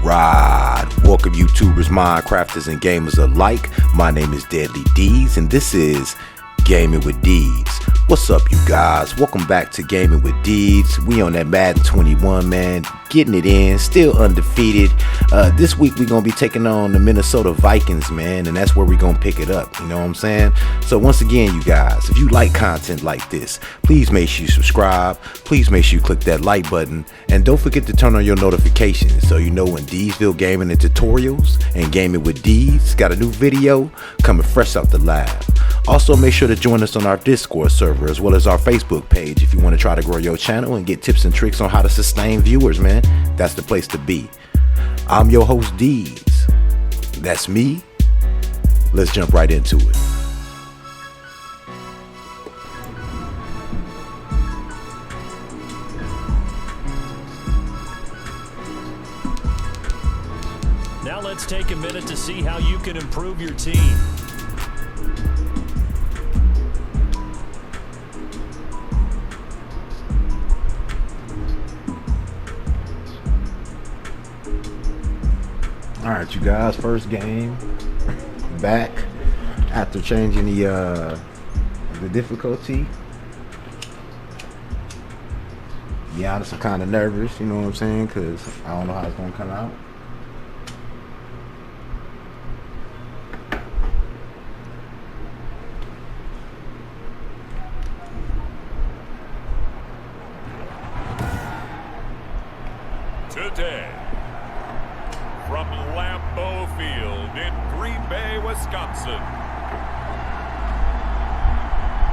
Alright, welcome YouTubers, Minecrafters, and gamers alike. My name is D33DZ, and this is Gaming with Deeds. What's up, you guys? Welcome back to Gaming with Deeds. We on that Madden 21, man, getting it in, still undefeated. This week we're gonna be taking on the Minnesota Vikings, man, and that's where we're gonna pick it up. You know what I'm saying? So once again, you guys, if you like content like this, please make sure you subscribe. Please make sure you click that like button, and don't forget to turn on your notifications so you know when Deedsville Gaming and Tutorials and Gaming with Deeds got a new video coming fresh out the lab. Also, make sure to join us on our Discord server as well as our Facebook page if you want to try to grow your channel and get tips and tricks on how to sustain viewers, man. That's the place to be. I'm your host, Deeds. That's me. Let's jump right into it. Now let's take a minute to see how you can improve your team. Alright, you guys, first game back after changing the difficulty. To be honest, I'm kind of nervous, you know what I'm saying, because I don't know how it's going to come out. Today, from Lambeau Field in Green Bay, Wisconsin,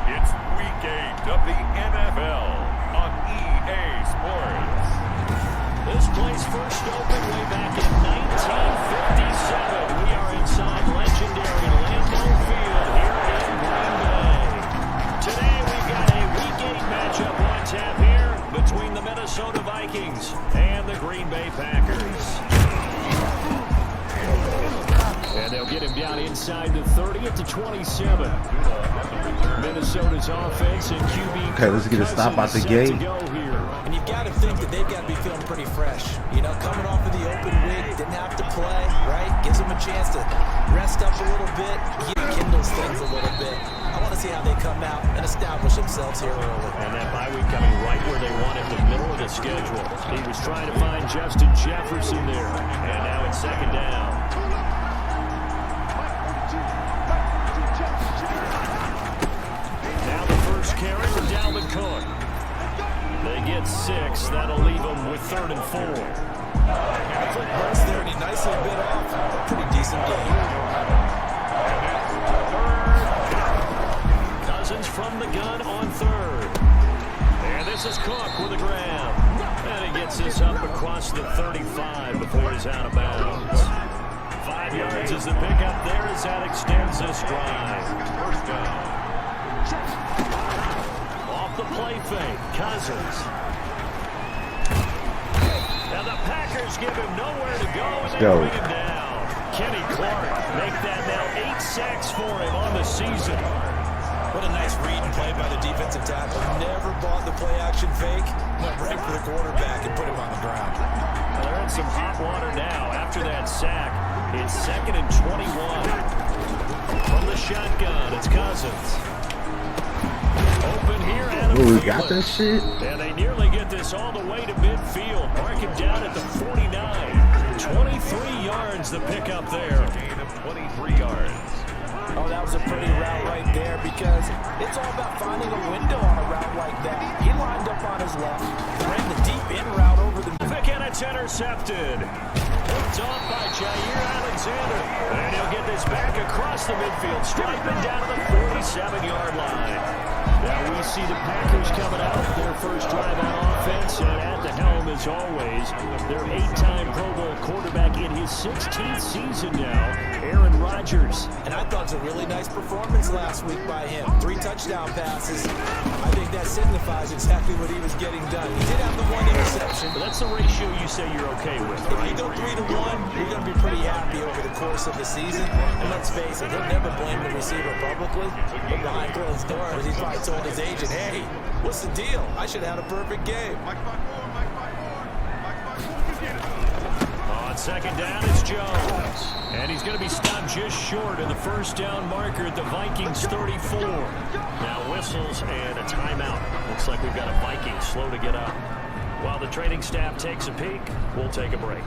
it's Week 8 of the NFL on EA Sports. This place first opened way back in 1957. We are inside legendary Lambeau Field here in Green Bay. Today we've got a Week 8 matchup on tap here between the Minnesota Vikings and the Green Bay Packers. And they'll get him down inside the 30 at the 27. Minnesota's offense and QB. Okay, let's get a stop out the gate. And you've got to think that they've got to be feeling pretty fresh. You know, coming off of the open week, didn't have to play, right? Gives them a chance to rest up a little bit, kindles things a little bit. I want to see how they come out and establish themselves here early. And that bye week coming right where they want it, the middle of the schedule. He was trying to find Justin Jefferson there. And now it's second down. Now the first carry for Dalvin Cook. They get 6. That'll leave them with 3rd and 4. Quick burst there, and he nicely bit off. A pretty decent game. Cousins from the gun on 3rd. And this is Cook with a grab. And he gets this up across the 35 before he's out of bounds. 5 yards is the pickup there as that extends this drive. First down. Off the play fake, Cousins. Now the Packers give him nowhere to go, and they bring him down. Kenny Clark make that now 8 sacks for him on the season. What a nice read and play by the defensive tackle. Never bought the play action fake. Went right for the quarterback and put him on the ground. Well, they're in some hot water now after that sack. It's 2nd and 21. From the shotgun, it's Cousins. Open here, Adam. Oh, we got that shit? And they nearly get this all the way to midfield. Mark him down at the 49. 23 yards the pickup there. Gain of 23 yards. Oh, that was a pretty route right there because it's all about finding a window on a route like that. He lined up on his left, ran the deep in route over the... And it's intercepted. Hooked off by Jair Alexander. And he'll get this back across the midfield, striping down to the 47-yard line. Now we see the Packers coming out, their first drive on offense, and at the helm, as always, their 8-time Pro Bowl quarterback in his 16th season now, Aaron Rodgers. And I thought it was a really nice performance last week by him. 3 touchdown passes. I think that signifies exactly what he was getting done. He did have the 1 interception. But that's the ratio you say you're okay with, right? If you go 3-1, you're going to be pretty happy over the course of the season. And let's face it, he'll never blame the receiver publicly. But behind closed doors, he's probably told his agent, hey, what's the deal? I should have had a perfect game. On On second down, it's Jones. And he's going to be stopped just short of the first down marker at the Vikings 34. Now whistles and a timeout. Looks like we've got a Viking slow to get up. While the training staff takes a peek, we'll take a break.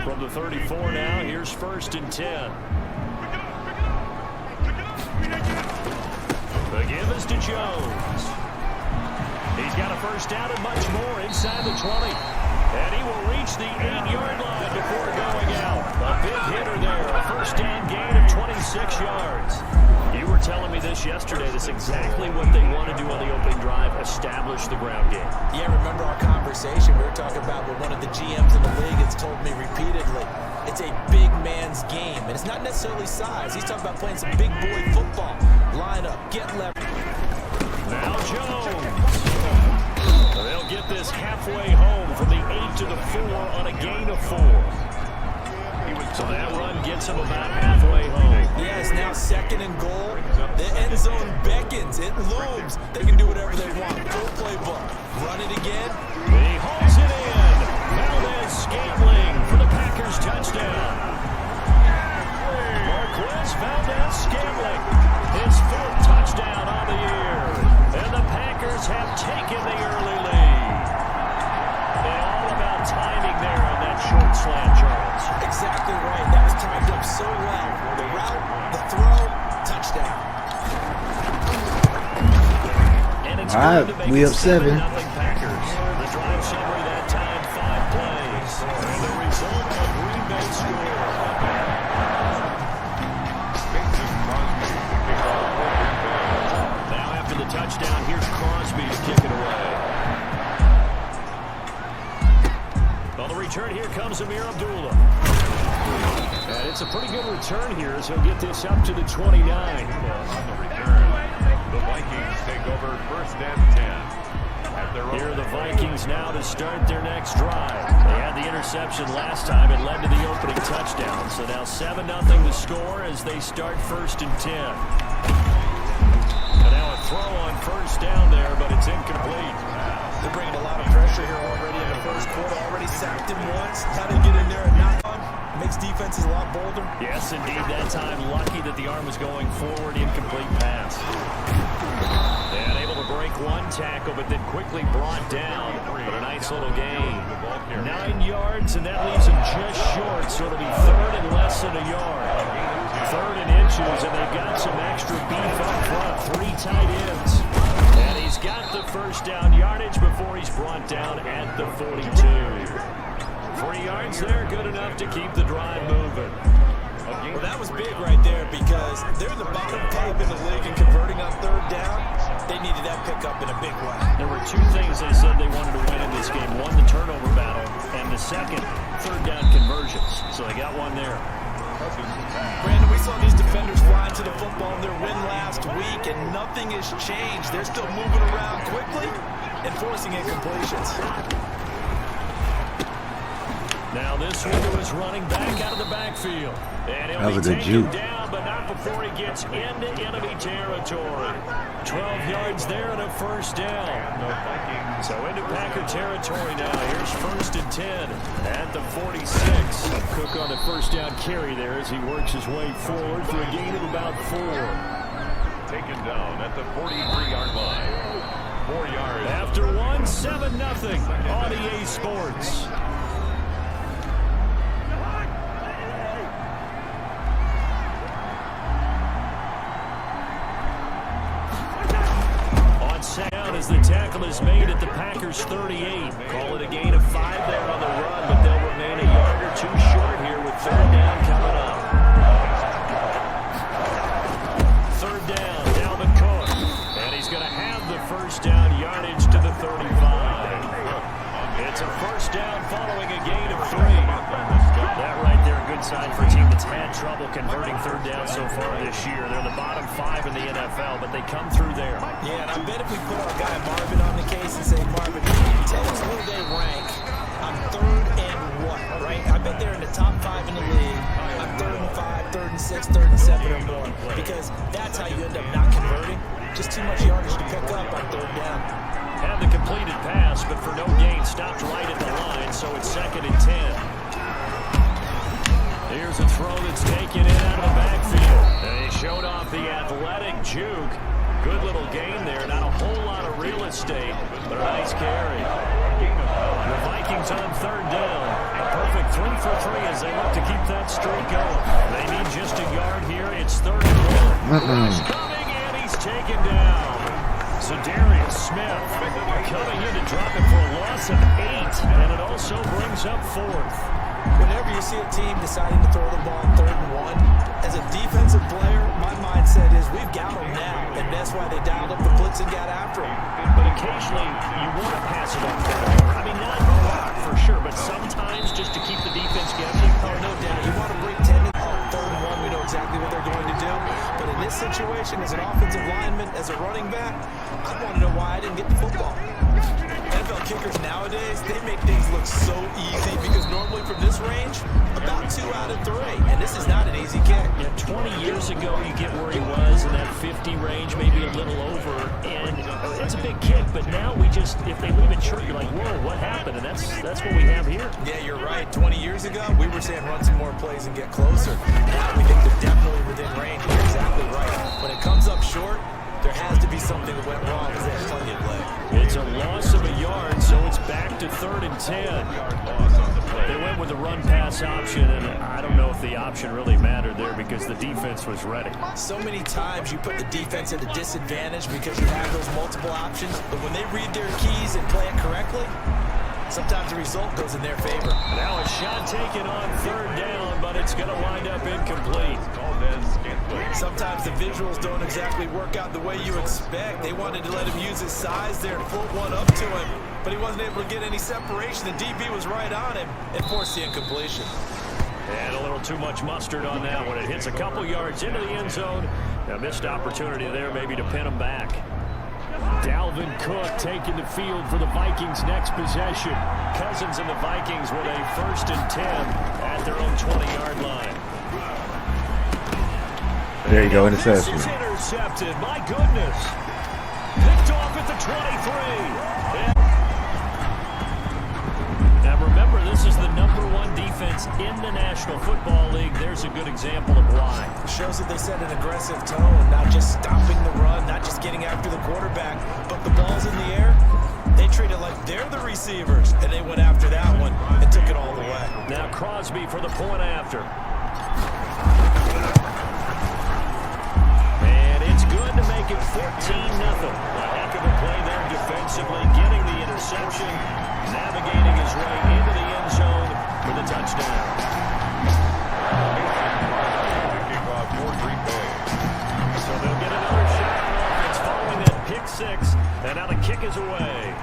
From the 34 now, here's 1st and 10. The give is to Jones. He's got a first down and much more inside the 20. And he will reach the 8-yard line before going out. A big hitter there. A first down gain of 26 yards. You were telling me this yesterday. That's exactly what they want to do on the opening drive, establish the ground game. Yeah, remember our conversation. We were talking about what one of the GMs in the league has told me repeatedly. It's a big man's game. And it's not necessarily size. He's talking about playing some big boy football. Line up, get left. Now Jones. They'll get this halfway home from the 8 to the 4 on a gain of 4. So that run gets him about halfway home. Yeah, it's now 2nd and goal. The end zone beckons. It looms. They can do whatever they want. Full playbook. Run it again. He hauls it in. Valdez-Scantling for the Packers touchdown. Marquez Valdez-Scantling. His 4th touchdown on the year. And the Packers have taken the early lead. And all about timing there on that short slant, Charles. Exactly right. That was timed up so well. The route, the throw, touchdown. And it's all right, we up 7. Packers. The drive summary that time, 5 plays. And the result, a Green Bay score. Now after the touchdown, here's Crosby to kick it away. On the return, here comes Amir Abdullah. And it's a pretty good return here as he'll get this up to the 29. On the return, the Vikings take over 1st and 10. Here are the Vikings now to start their next drive. They had the interception last time. It led to the opening touchdown. So now 7-0 to score as they start 1st and 10. And now a throw on 1st down there, but it's incomplete. They're bringing a lot of pressure here already in the 1st quarter. Already sacked him once. How to get in there and knock on. Makes defenses a lot bolder. Yes, indeed. That time, lucky that the arm was going forward. Incomplete pass. And able to break one tackle, but then quickly brought down. But a nice little gain. 9 yards, and that leaves him just short. So it'll be 3rd and less than a yard. 3rd and inches, and they've got some extra beef up front. 3 tight ends. And he's got the first down yardage before he's brought down at the 42. 3 yards there, good enough to keep the drive moving. Well, that was big right there because they're the bottom 5 in the league and converting on 3rd down. They needed that pickup in a big way. There were 2 things they said they wanted to win in this game. One, the turnover battle, and the second, 3rd down conversions. So they got one there. Brandon, we saw these defenders flying to the football in their win last week, and nothing has changed. They're still moving around quickly and forcing incompletions. Now this window is running back out of the backfield. And That was he'll a be good taken juke. down, but not before he gets into enemy territory. 12 yards there and a first down. So into Packer territory now. Here's 1st and 10 at the 46. Cook on the first down carry there as he works his way forward for a gain of about 4. Taken down at the 43-yard line. 4 yards. After 1, 7-0 on EA Sports. As the tackle is made at the Packers 38. Call it a gain of 5 there on the run, but they'll remain a yard or 2 short here with 3rd down coming up. 3rd down, Dalvin Cook. And he's going to have the first down yardage to the 35. It's a first down following a gain of 3. That right there, a good sign for a team that's had trouble converting 3rd down so far this year. They're the bottom 5 in the NFL, but they come through there. Yeah, and I bet if we put our guy Marvin on the case and say, Marvin, tell us where they rank on 3rd and what, right? I bet they're in the top 5 in the league on 3rd and 5, 3rd and 6, 3rd and 7 or more, because that's how you end up not converting. Just too much yardage to pick up on 3rd down. Had the completed pass, but for no gain, stopped right at the line, so it's 2nd and 10. Here's a throw that's taken in out of the backfield. And he showed off the athletic juke. Good little gain there. Not a whole lot of real estate, but a nice carry. The Vikings on third down. A perfect 3 for 3 as they look to keep that streak going. They need just a yard here. It's third and 1. Rush coming, and he's taken down. So Darius Smith coming in to drop it for a loss of 8, and it also brings up 4th. Whenever you see a team deciding to throw the ball on third and 1, as a defensive player, my mindset is we've got them now, and that's why they dialed up the blitz and got after them. But occasionally, you want to pass it on third. I mean, not a lot for sure, but sometimes just to keep the defense guessing. Oh, no doubt. You want to bring 10 in third and 1. We know exactly what they're going to do. But in this situation, as an offensive lineman, as a running back, I want to know why I didn't get the football. NFL kickers nowadays, they make things look so easy because normally from this range, about 2 out of 3. And this is not an easy kick. Yeah, 20 years ago, you get where he was in that 50 range, maybe a little over. And it's a big kick, but now we just, if they leave it short, you're like, whoa, what happened? And that's what we have here. Yeah, you're right. 20 years ago, we were saying run some more plays and get closer. Now we think they're definitely within range. You're exactly right. When it comes up short, there has to be something that went wrong because they had plenty of leg. It's a loss of a yard, so it's back to 3rd and 10. They went with the run-pass option, and I don't know if the option really mattered there because the defense was ready. So many times you put the defense at a disadvantage because you have those multiple options, but when they read their keys and play it correctly, sometimes the result goes in their favor. Now a shot taken on 3rd down, but it's going to wind up incomplete. Sometimes the visuals don't exactly work out the way you expect. They wanted to let him use his size there and float one up to him, but he wasn't able to get any separation. The DB was right on him and forced the incompletion. And a little too much mustard on that one. It hits a couple yards into the end zone. A missed opportunity there maybe to pin him back. Dalvin Cook taking the field for the Vikings' next possession. Cousins and the Vikings with a 1st and 10 at their own 20-yard line. There you go, interception. This is intercepted. My goodness. Picked off at the 23. Now remember, this is the #1 defense in the National Football League. There's a good example of why. It shows that they set an aggressive tone, not just stopping the run, not just getting after the quarterback, but the ball's in the air. They treat it like they're the receivers, and they went after that one and took it all the way. Now Crosby for the point after. And it's good to make it 14-0. A heck of a play there defensively, getting the interception, navigating his way into the end zone for the touchdown. So they'll get another shot on offense following that pick 6, and now the kick is away.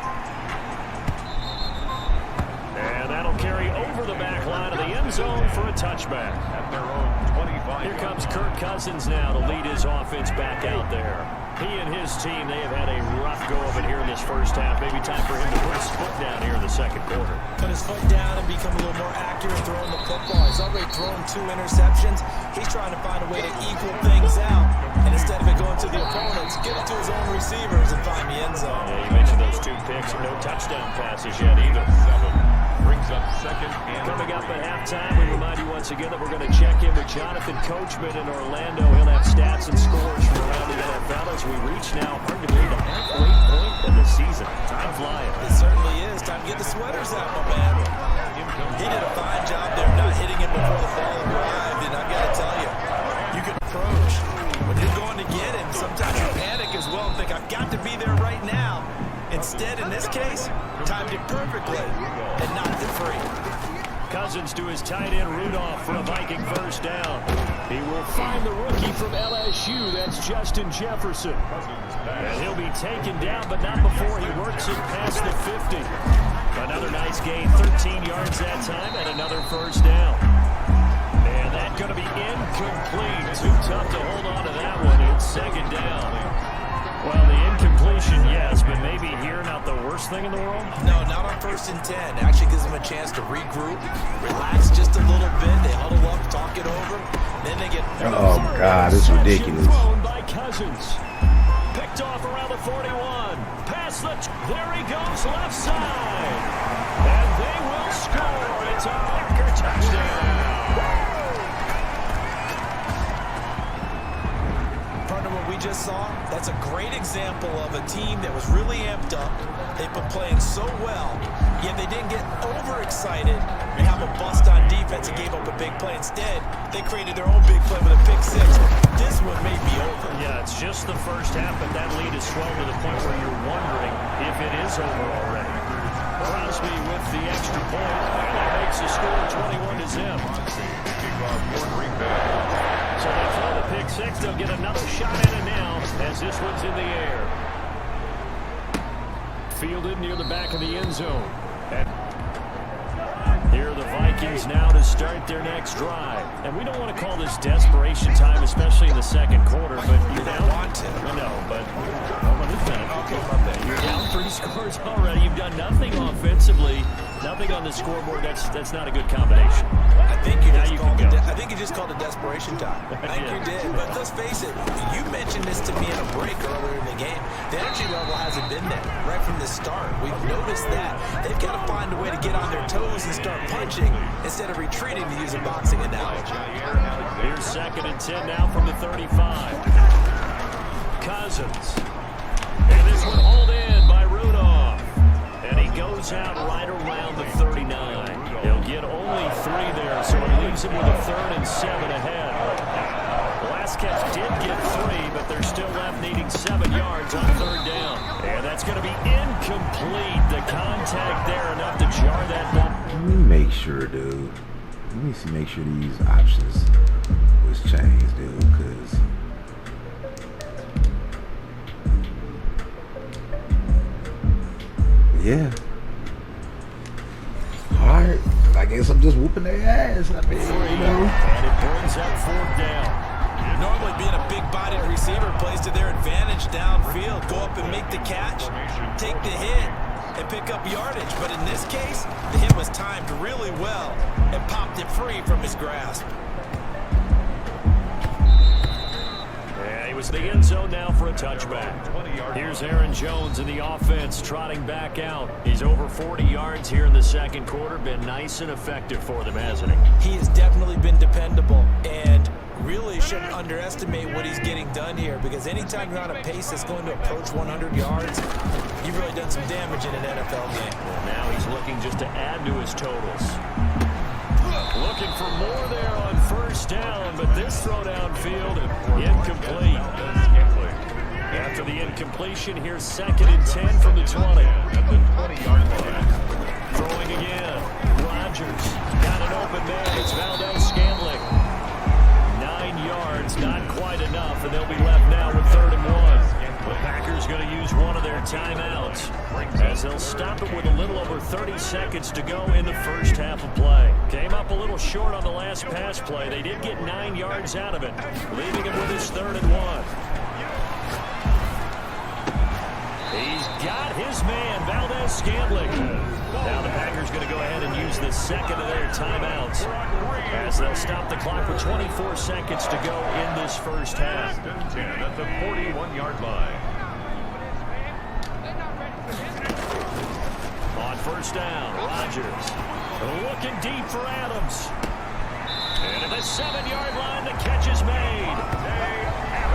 And that'll carry over the back line of the end zone for a touchback. At their own 25. Here comes Kirk Cousins now to lead his offense back out there. He and his team, they have had a rough go of it here in this first half. Maybe time for him to put his foot down here in the second quarter. Put his foot down and become a little more accurate throwing the football. He's already thrown 2 interceptions. He's trying to find a way to equal things out. And instead of it going to the opponents, get it to his own receivers and find the end zone. Yeah, you mentioned those 2 picks and no touchdown passes yet either. Brings up 2nd and Coming up at halftime, we remind you once again that we're going to check in with Jonathan Coachman in Orlando. He'll have stats and scores from around the NFL as we reach now, hard to believe, the halfway point of the season. Time flying. It certainly is. Time to get the sweaters out, my man. He did a fine job there not hitting him before the ball arrived, and I've got to tell you, you can approach. When you're going to get him, sometimes you panic as well and think, I've got to be there right now. Instead, in this case, timed it perfectly and knocked it free. Cousins to his tight end Rudolph for a Viking first down. He will find the rookie from LSU. That's Justin Jefferson. And he'll be taken down, but not before he works it past the 50. Another nice gain, 13 yards that time, and another first down. And that's going to be incomplete. Too tough to hold on to that one. It's 2nd down. Well, the incompletion, yes, but maybe here not the worst thing in the world? No, not on 1st and 10. Actually gives them a chance to regroup, relax just a little bit. They huddle up, talk it over. Then they get... Oh, my God, it's ridiculous. Thrown by Cousins. Picked off around the 41. Past the... There he goes, left side. And they will score. It's a Packer touchdown. just saw, that's a great example of a team that was really amped up. They've been playing so well, yet they didn't get overexcited and have a bust on defense and gave up a big play. Instead, they created their own big play with a pick six. This one may be over. Yeah, it's just the first half, but that lead is swelled to the point where you're wondering if it is over already. Crosby with the extra point, and that makes the score 21-0. So they throw the pick six. They'll get another shot at it now as this one's in the air. Fielded near the back of the end zone. And here are the Vikings now to start their next drive. And we don't want to call this desperation time, especially in the second quarter, but you're down. I know, but you're down 3 scores already. You've done nothing offensively, nothing on the scoreboard. That's not a good combination. I think you just called it desperation time. I think you did. But let's face it, you mentioned this to me in a break earlier in the game. The energy level hasn't been there right from the start. We've noticed that. They've got to find a way to get on their toes and start punching instead of retreating, to use a boxing analogy. Here's 2nd and 10 now from the 35. Cousins. And this one hauled in by Rudolph. And he goes out right around the 39. He'll get only 3 there, so it leaves him with a 3rd and 7 ahead. The last catch did get 3, but they're still left needing 7 yards on 3rd down. And that's going to be incomplete. The contact there enough to jar that ball. Let me make sure, dude. Let me make sure these options was changed, dude, because yeah. Alright. I guess I'm just whooping their ass. I mean, And it brings up 4th down. Normally being a big-bodied receiver plays to their advantage downfield. Go up and make the catch, take the hit, and pick up yardage. But in this case, the hit was timed really well and popped it free from his grasp. Yeah, he was in the end zone now for a touchback. Here's Aaron Jones in the offense trotting back out. He's over 40 yards here in the second quarter. Been nice and effective for them, hasn't he? He has definitely been dependable, and really shouldn't underestimate what he's getting done here, because anytime you're on a pace that's going to approach 100 yards, you've really done some damage in an NFL game. Well, now he's looking just to add to his totals. Looking for more there on 1st down, but this throw downfield, incomplete. After the incompletion, here's 2nd and 10 from the 20. Throwing again. Rodgers got an open man. It's Valdez-Scantling. 9 yards, not quite enough, and they'll be left now with 3rd and 1. The Packers going to use one of their timeouts as they'll stop it with a little over 30 seconds to go in the first half of play. Came up a little short on the last pass play. They did get 9 yards out of it, leaving him with his 3rd and 1. He's got his man, Valdez-Scantling. Now the Packers going to go ahead and use the 2nd of their timeouts as they'll stop the clock with 24 seconds to go in this first half. 10 at the 41-yard line. On 1st down, Rodgers looking deep for Adams. And at the 7-yard line, the catch is made.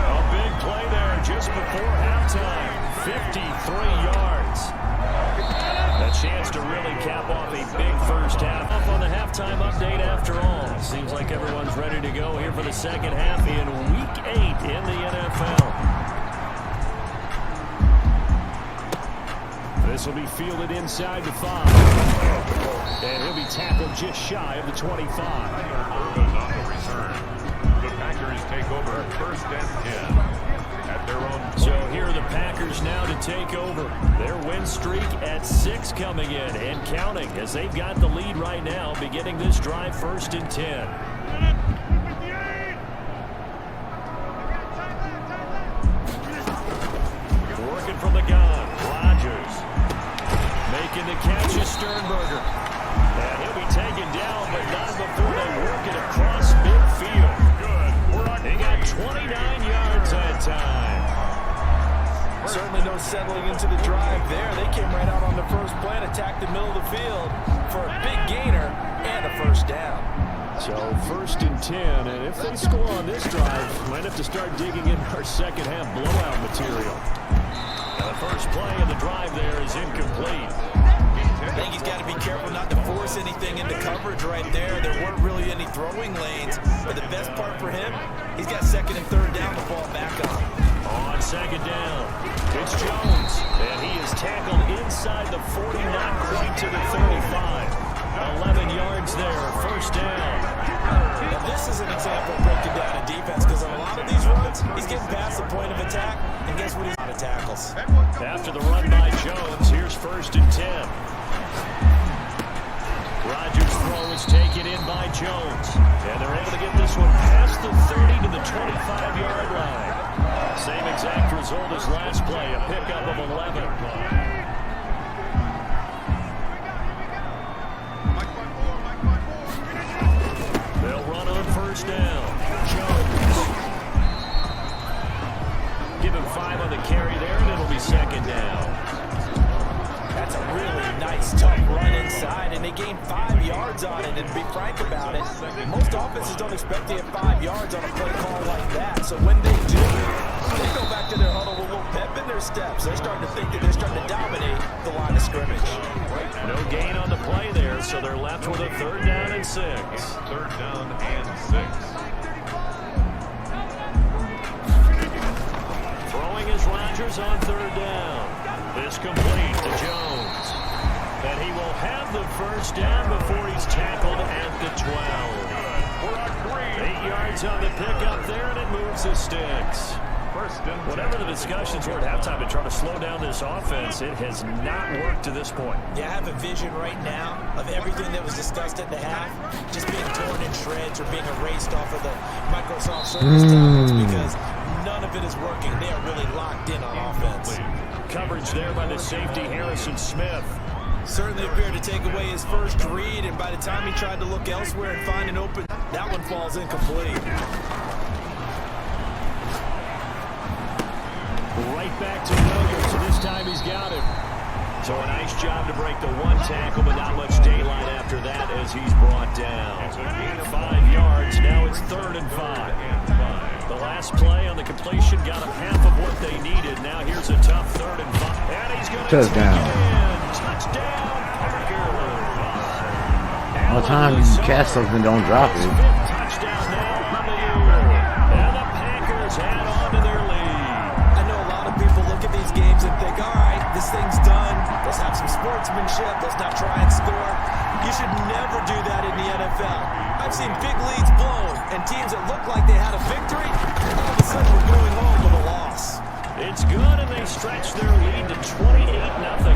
A big play there just before halftime. 53 yards. A chance to really cap off a big first half. Up on the halftime update after all. Seems like everyone's ready to go here for the second half in Week 8 in the NFL. This will be fielded inside the 5. And he'll be tackled just shy of the 25. Goes on the return. The Packers take over 1st and 10. So here are the Packers now to take over. Their win streak at 6 coming in and counting as they've got the lead right now, beginning this drive 1st and 10. Working from the gun, Rodgers. Making the catch is Sternberger. And he'll be taken down, but not before they work it across midfield. They got 29 yards that time. Certainly no settling into the drive there. They came right out on the first play and attacked the middle of the field for a big gainer and a 1st down. So 1st and 10, and if they score on this drive, might have to start digging in our second half blowout material. Now the first play of the drive there is incomplete. I think he's got to be careful not to force anything into coverage right there. There weren't really any throwing lanes, but the best part for him, he's got 2nd and 3rd down, the ball back on. On 2nd down, it's Jones, and he is tackled inside the 40, not quite to the 35. 11 yards there, 1st down. Now this is an example of breaking down a defense, because on a lot of these runs, he's getting past the point of attack, and guess what? He's out of tackles. After the run by Jones, here's 1st and 10. Rodgers' throw is taken in by Jones, and they're able to get this one past the 30 to the 25-yard line. Same exact result as last play, a pickup of 11. They'll run on 1st down. Jones. Give him 5 on the carry there, and it'll be 2nd down. That's a really nice, tough run inside, and they gained 5 yards on it. And to be frank about it, most offenses don't expect to get 5 yards on a play call like that. So when they do, they go back to their huddle with a little pep in their steps. They're starting to think that they're starting to dominate the line of scrimmage. No gain on the play there, so they're left with a 3rd down and 6. 3rd down and 6. Throwing is Rodgers on 3rd down. This complete to Jones. And he will have the 1st down before he's tackled at the 12. 8 yards on the pickup there, and it moves the sticks. Whatever the discussions were at halftime to try to slow down this offense, it has not worked to this point. Yeah, I have a vision right now of everything that was discussed at the half just being torn in shreds or being erased off of the Microsoft Surface tablets, because none of it is working. They are really locked in on offense. Coverage there by the safety, Harrison Smith. Certainly appeared to take away his first read, and by the time he tried to look elsewhere and find an open, that one falls incomplete. Right back to Williams, so this time he's got him. So a nice job to break the 1 tackle, but not much daylight after that as he's brought down. 5 yards, now it's 3rd and 5. The last play on the completion got him half of what they needed. Now here's a tough 3rd and 5. And he's going to Touchdown. Touchdown, Packers. All the time you catch something, don't drop it. Touchdown now on the year. And the Packers add on to their lead. I know a lot of people look at these games and think, all right, this thing's done. Let's have some sportsmanship. Let's not try and score. You should never do that in the NFL. I've seen big leads blown and teams that look like they had a victory, all of a sudden we're going home with a loss. It's good, and they stretch their lead to 28-0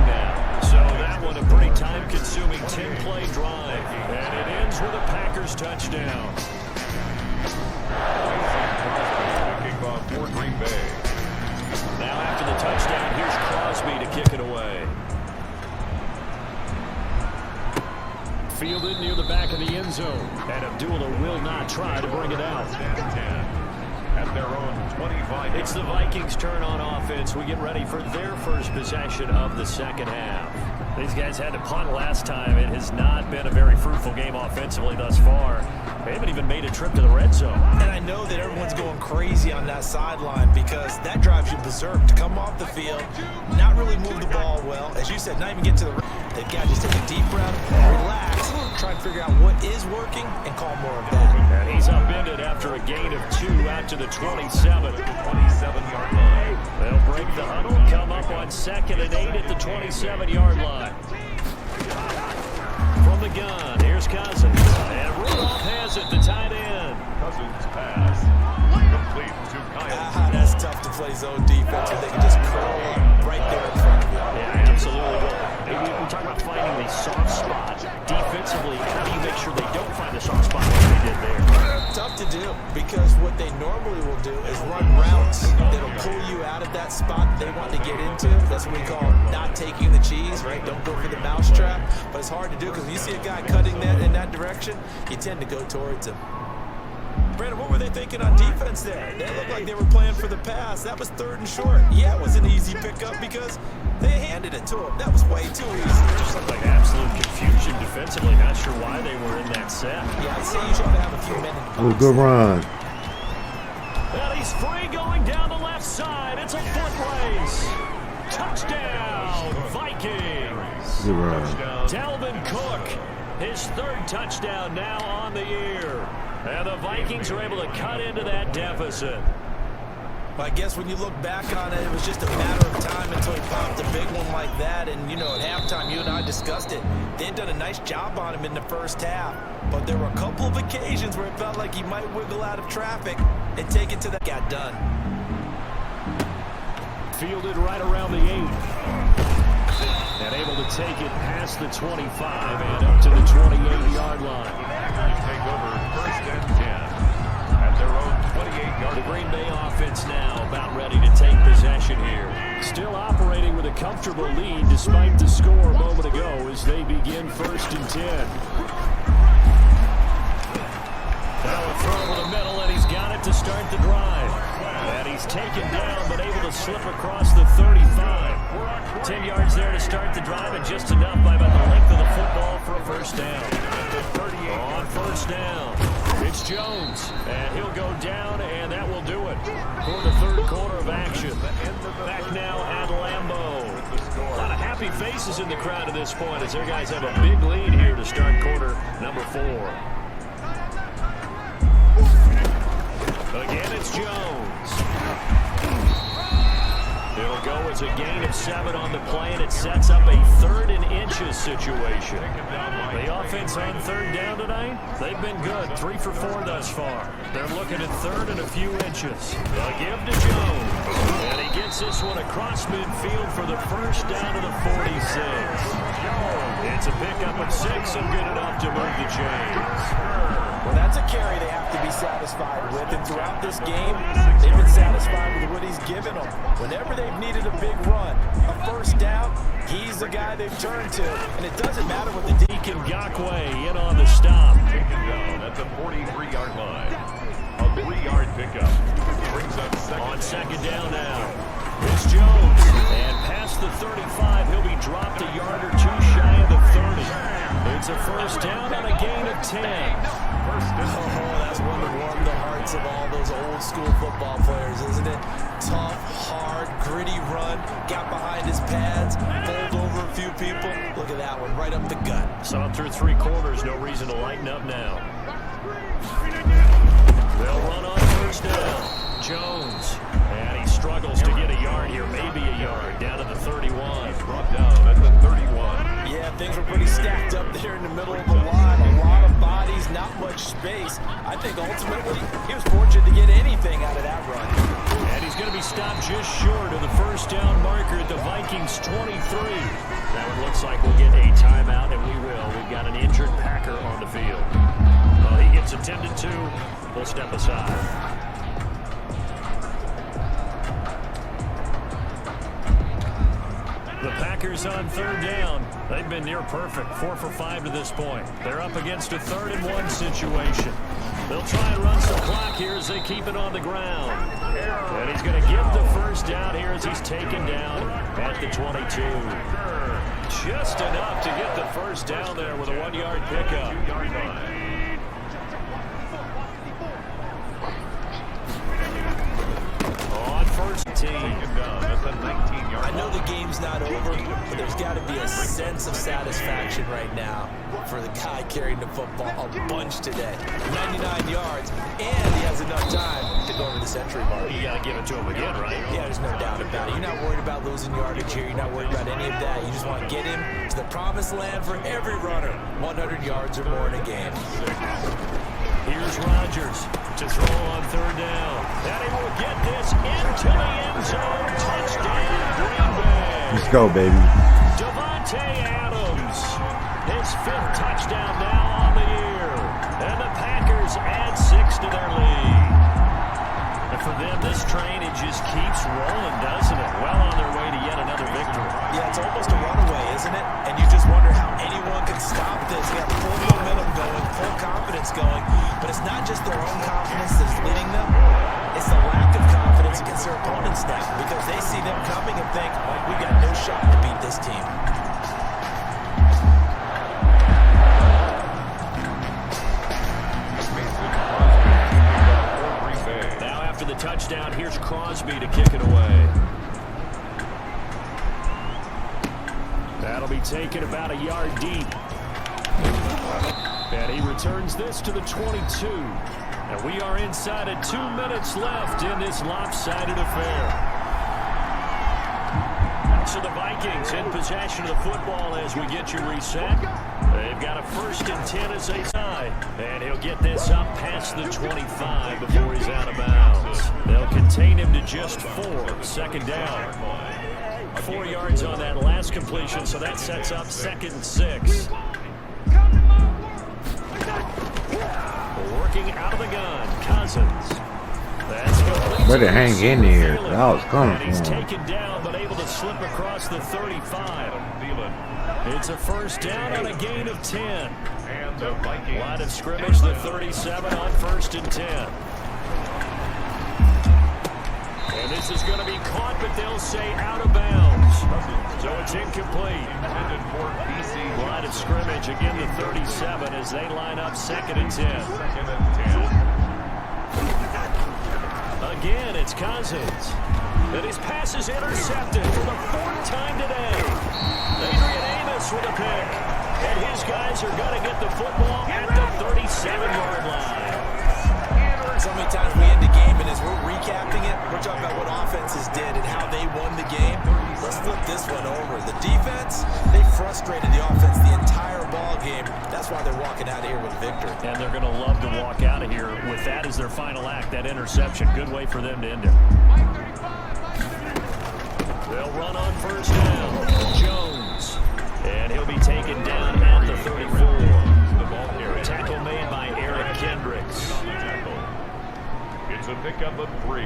now. So that one a pretty time-consuming 10-play drive, and it ends with a Packers touchdown. Kickoff for Green Bay. Now after the touchdown, here's Crosby to kick it away. Fielded near the back of the end zone, and Abdullah will not try to bring it out. At their own 25. It's the Vikings' turn on offense. We get ready for their first possession of the second half. These guys had to punt last time. It has not been a very fruitful game offensively thus far. They haven't even made a trip to the red zone. And I know that everyone's going crazy on that sideline because that drives you berserk to come off the field, not really move the ball well. As you said, not even get to the red. They've got to just take a deep breath, relax, try and figure out what is working, and call more of that. And he's upended after a gain of 2 out to the 27. 27-yard line. They'll break the huddle, come up on 2nd and 8 at the 27-yard line. From the gun, here's Cousins. And Rudolph has it, the tight end. Cousins pass. Complete to Kyle. That's tough to play zone defense where they can just curl up right there in front of you. Yeah, absolutely. Well, we talk about finding the soft spot. Defensively, how do you make sure they don't find the soft spot like they did there? Tough to do because what they normally will do is run routes that'll pull you out of that spot they want to get into. That's what we call not taking the cheese, right? Don't go for the mousetrap. But it's hard to do because when you see a guy cutting that in that direction, you tend to go towards him. Brandon, what were they thinking on defense there? They looked like they were playing for the pass. That was 3rd and short. Yeah, it was an easy pickup because they handed it to him. That was way too easy. Just looked like absolute confusion defensively. Not sure sure why they were in that set. Yeah, I'd say you should have a few minutes. Oh, good run. And he's free going down the left side. It's a foot race. Touchdown, Vikings. Good run. Dalvin Cook, his third touchdown now on the year. And the Vikings are able to cut into that deficit. Well, I guess when you look back on it, it was just a matter of time until he popped a big one like that. And, you know, at halftime, you and I discussed it. They'd done a nice job on him in the first half. But there were a couple of occasions where it felt like he might wiggle out of traffic and take it to that. Got done. Fielded right around the 8. And able to take it past the 25 and up to the 28-yard line. Packers take over first and 10 at their own 28-yard. The Green Bay offense now about ready to take possession here. Still operating with a comfortable lead despite the score a moment ago as they begin first and 10. Now a throw over the middle, and he's got it to start the drive. And he's taken down, but able to slip across the 35. 10 yards there to start the drive, and just enough by about the length of the football for a first down. On first down, it's Jones, and he'll go down, and that will do it for the third quarter of action. Back now at Lambeau. A lot of happy faces in the crowd at this point as their guys have a big lead here to start quarter number 4. Again, it's Jones. It'll go as a gain of 7 on the play, and it sets up a 3rd and inches situation. The offense on 3rd down tonight, they've been good. 3 for 4 thus far. They're looking at 3rd and a few inches. They'll give to Jones, and he gets this one across midfield for the first down to the 46. It's a pickup of 6 and good enough to move the chains. Well, that's a carry they have to be satisfied with. And throughout this game, they've been satisfied with what he's given them. Whenever they've needed a big run, a first down, he's the guy they've turned to. And it doesn't matter what the Deacon Gakwe in on the stop. Taken down at the 43-yard line. A 3-yard pickup. Brings up second down now. It's Jones. And past the 35, he'll be dropped a yard or 2 shy of the 30. It's a first down and a gain of 10. Oh, that's one to warm the hearts of all those old school football players, isn't it? Tough, hard, gritty run, got behind his pads, bowled over a few people. Look at that one, right up the gut. Saw through 3 quarters, no reason to lighten up now. They'll run on first down. Jones, and he struggles to get a yard here, maybe a yard, down to the 31. Brought down at the 31. Yeah, things were pretty stacked up there in the middle of the line. A lot of bodies, not much space. I think ultimately he was fortunate to get anything out of that run. And he's going to be stopped just short of the first down marker at the Vikings 23. That one looks like we'll get a timeout, and we will. We've got an injured Packer on the field. Well, he gets attended to. We'll step aside. The Packers on 3rd down. They've been near perfect. 4 for 5 to this point. They're up against a 3rd and 1 situation. They'll try and run some clock here as they keep it on the ground. And he's going to give the first down here as he's taken down at the 22. Just enough to get the first down there with a 1-yard pickup. On first team. I know the game's not over, but there's got to be a sense of satisfaction right now for the guy carrying the football a bunch today. 99 yards, and he has enough time to go over the century mark. You got to give it to him again, right? Yeah, there's no doubt about it. You're not worried about losing yardage here. You're not worried about any of that. You just want to get him to the promised land for every runner. 100 yards or more in a game. Here's Rodgers to throw on 3rd down. And he will get this into the end zone. Touchdown, Green Bay. Let's go, baby. Devontae Adams, his 5th touchdown now on the year. And the Packers add 6 to their lead. And for them, this train, it just keeps rolling, doesn't it? Well on their way to yet another victory. Yeah, it's almost a runaway, isn't it? And you just wonder how anyone can stop this. They got full momentum going, full confidence going. But it's not just their own confidence that's leading them. It's the lack of confidence against their opponents now, because they see them coming and think, we've got no shot to beat this team. Crosby to kick it away. That'll be taken about a yard deep. And he returns this to the 22. And we are inside of 2 minutes left in this lopsided affair. So the Vikings in possession of the football as we get you reset. They've got a 1st and 10 as they tie. And he'll get this up past the 25 before he's out of bounds. They'll contain him to just 4. 2nd down. 4 yards on that last completion, so that sets up 2nd and 6. Working out of the gun, Cousins. That's complete. Better hang in there. That was coming He's from him. taken down, but able to slip across the 35. It's a 1st down on a gain of 10. And the Vikings. Line of scrimmage, the 37 on 1st and 10. And this is going to be caught, but they'll say out of bounds. So it's incomplete. Line of scrimmage, again the 37 as they line up 2nd and 10. Again, it's Cousins. And his pass is intercepted for the 4th time today. Adrian Amos with a pick. And his guys are going to get the football at the 37-yard line. So many times we end the game, and as we're recapping it, we're talking about what offenses did and how they won the game. Let's flip this one over. The defense, they frustrated the offense the entire ball game. That's why they're walking out of here with a victory. And they're going to love to walk out of here with that as their final act, that interception. Good way for them to end it. They'll run on 1st down. Jones. And he'll be taken down at the 34. The ball here. Tackle made by Eric Kendricks. It's a pickup of 3.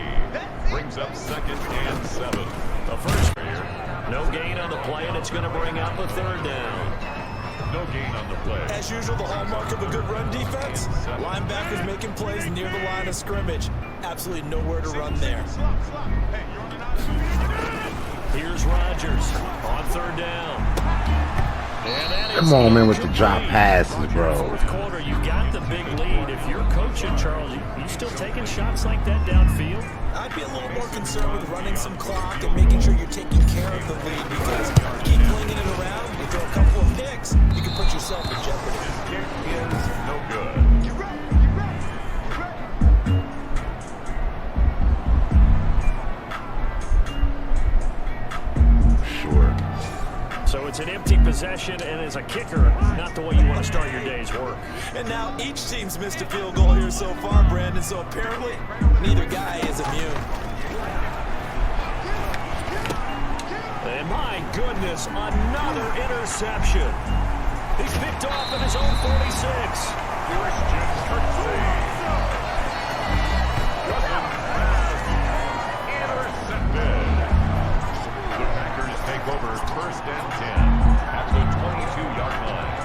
Brings up 2nd and 7. The first here. No gain on the play, and it's going to bring up a 3rd down. No gain on the play. As usual, the hallmark of a good run defense, linebackers making plays near the line of scrimmage. Absolutely nowhere to run there. Here's Rodgers on 3rd down. Come on, man, with the drop passes, bro. 4th quarter, you've got the big lead. If you're coaching, Charles, you still taking shots like that downfield? I'd be a little more concerned with running some clock and making sure you're taking care of the lead, because you keep flinging it around, you throw a couple of picks, you can put yourself in jeopardy. Kick is no good. Sure. So it's an empty possession, and as a kicker, not the way you want to start your day's work. And now each team's missed a field goal here so far, Brandon, so apparently neither guy is immune. And my goodness, another interception. He's picked off at his own 46. Christian Kirksey. Intercepted. The Packers take over 1st and 10 at the 22-yard line.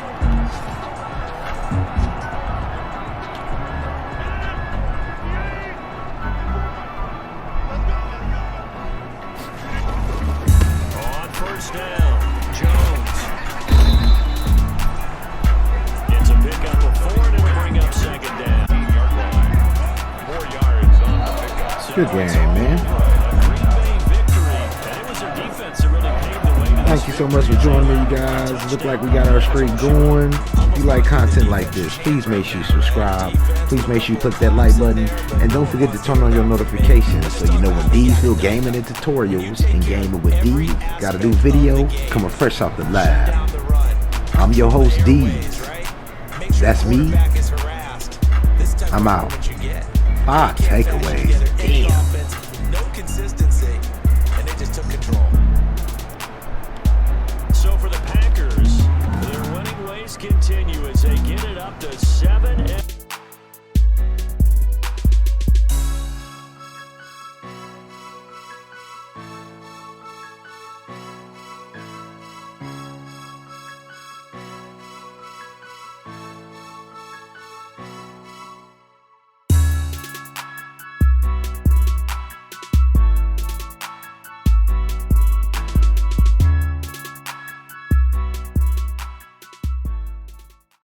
On 1st down, Jones gets a pickup of 4, and it'll bring up 2nd down. 10-yard line. 4 yards on the pickup. Good game, man. Green Bay victory, and it was their defense that really paved the way to this. Thank you so much for joining me, you guys. Look like we got our streak going. If you like content like this, please make sure you subscribe. Please make sure you click that like button. And don't forget to turn on your notifications so you know when D'sville Gaming and Tutorials and Gaming with D got a new video coming fresh off the lab. I'm your host, D's. That's me. I'm out. 5 takeaways. Damn. No consistency, and they just took control. So for the Packers, their winning ways continue as they get it up to 7.